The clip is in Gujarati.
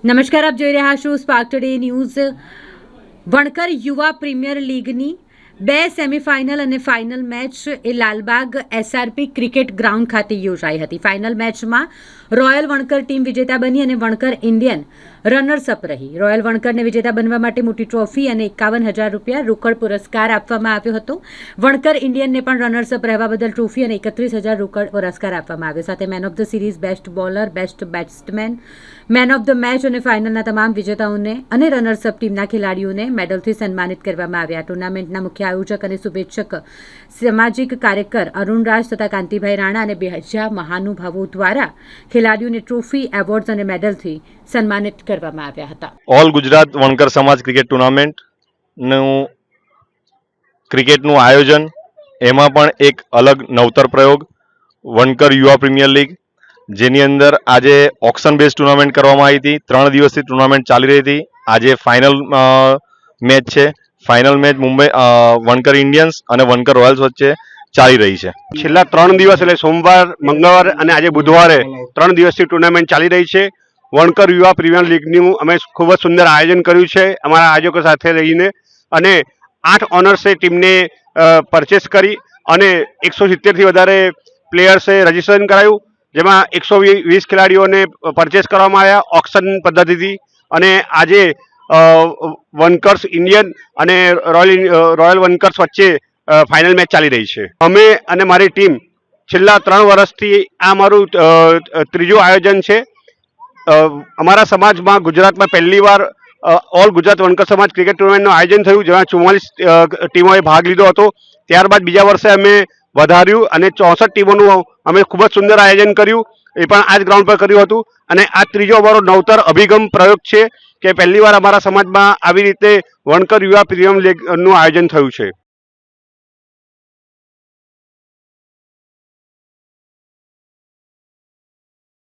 નમસ્કાર, આપ જોઈ રહ્યા છો સ્પાર્ક ટુડે ન્યૂઝ। વણકર યુવા પ્રીમિયર લીગની 2 સેમીફાઇનલ અને ફાઇનલ મેચ એ લાલબાગ એસઆરપી ક્રિકેટ ગ્રાઉન્ડ ખાતે યોજાઈ હતી। ફાઇનલ મેચમાં રોયલ વણકર ટીમ વિજેતા બની અને વણકર ઇન્ડિયન રનર્સઅપ રહી। રોયલ વણકરને વિજેતા બનવા માટે મોટી ટ્રોફી અને 51,000 રૂપિયા રોકડ પુરસ્કાર આપવામાં આવ્યો હતો। વણકર ઇન્ડિયનને પણ રનર્સઅપ રહેવા બદલ ટ્રોફી અને 31,000 રોકડ પુરસ્કાર આપવામાં આવ્યો। સાથે man of the series, best bowler, best batsman, man of the match અને ફાઇનલના તમામ વિજેતાઓને અને રનર્સઅપ ટીમના ખેલાડીઓને મેડલથી સન્માનિત કરવામાં આવ્યા। ટુર્નામેન્ટના મુખ્ય આયોજક અને શુભેચ્છક સામાજિક કાર્યકર અરુણ રાજ તથા કાંતિભાઈ રાણા અને 2000 મહાનુભાવો દ્વારા ખેલાડીઓને ટ્રોફી, એવોર્ડ્સ અને મેડલથી સન્માનિત કરવામાં આવ્યા હતા। ઓલ ગુજરાત વણકર સમાજ ક્રિકેટ ટુર્નામેન્ટનું ક્રિકેટનું આયોજન, એમાં પણ એક અલગ નવતર પ્રયોગ વણકર યુવા પ્રીમિયર લીગ, જેની અંદર આજે ઓક્શન બેઝ ટુર્નામેન્ટ કરવામાં આવી હતી। 3 દિવસથી ટુર્નામેન્ટ ચાલી રહી હતી। આજે ફાઇનલ મેચ છે। ફાઇનલ મેચ મુંબઈ વણકર ઇન્ડિયન્સ અને વણકર રોયલ્સ વચ્ચે ચાલી રહી છે। છેલ્લા 3 દિવસ એટલે સોમવાર, મંગળવાર અને આજે બુધવારે 3 દિવસથી ટુર્નામેન્ટ ચાલી રહી છે। વણકર યુવા પ્રીમિયર લીગનું અમે ખૂબ જ સુંદર આયોજન કર્યું છે અમારા આયોજકો સાથે રહીને, અને 8 ઓનર્સે ટીમને પરચેસ કરી અને 170થી વધારે પ્લેયર્સે રજીસ્ટ્રેશન કરાયું, જેમાં 120 ખેલાડીઓને પરચેસ કરવામાં આવ્યા ઓક્શન પદ્ધતિથી। અને આજે વનકર્સ ઇન્ડિયન અને રોયલ વનકર્સ વચ્ચે ફાઇનલ મેચ ચાલી રહી છે। અમે અને મારી ટીમ છેલ્લા 3 વર્ષથી આ અમારું ત્રીજું આયોજન છે। અમારા સમાજમાં ગુજરાતમાં પહેલીવાર ઓલ ગુજરાત વણકર સમાજ ક્રિકેટ ટુર્નામેન્ટનું આયોજન થયું, જેમાં 44 ટીમોએ ભાગ લીધો હતો। ત્યારબાદ બીજા વર્ષે અમે વધાર્યું અને 64 ટીમોનું અમે ખૂબ જ સુંદર આયોજન કર્યું, એ પણ આ જ ગ્રાઉન્ડ પર કર્યું હતું। અને આ ત્રીજો અમારો નવતર અભિગમ પ્રયોગ છે કે પહેલીવાર અમારા સમાજમાં આવી રીતે વણકર યુવા પ્રીમિયર લીગનું આયોજન થયું છે।